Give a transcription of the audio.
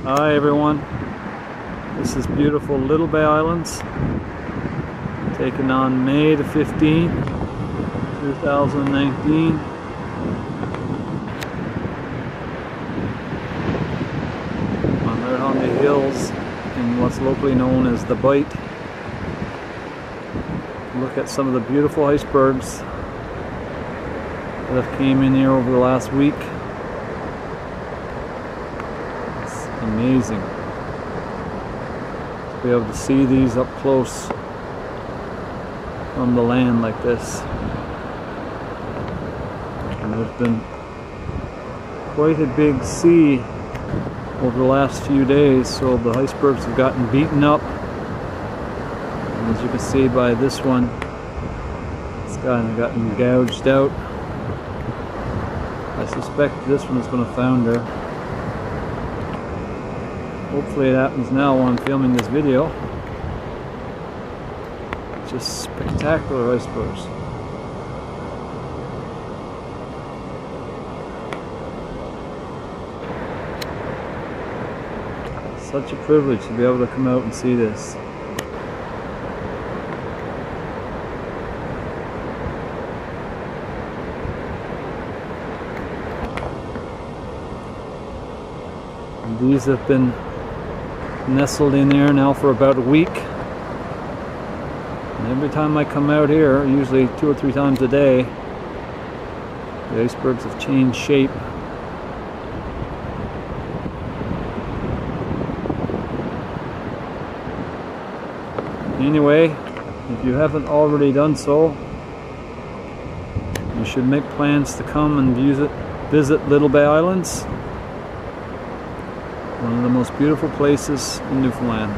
Hi everyone, this is beautiful Little Bay Islands, taken on May the 15th, 2019. I'm right on the hills in what's locally known as the Bight. Look at some of the beautiful icebergs that have came in here over the last week. It's amazing to be able to see these up close from the land like this. And there's been quite a big sea over the last few days, so the icebergs have gotten beaten up. And as you can see by this one, it's kind of gotten gouged out. I suspect this one is going to founder. Hopefully it happens now while I'm filming this video. Just spectacular icebergs. Such a privilege to be able to come out and see this. And these have been nestled in there now for about a week. And every time I come out here, usually 2 or 3 times a day, the icebergs have changed shape. Anyway, if you haven't already done so, you should make plans to come and visit Little Bay Islands, one of the most beautiful places in Newfoundland.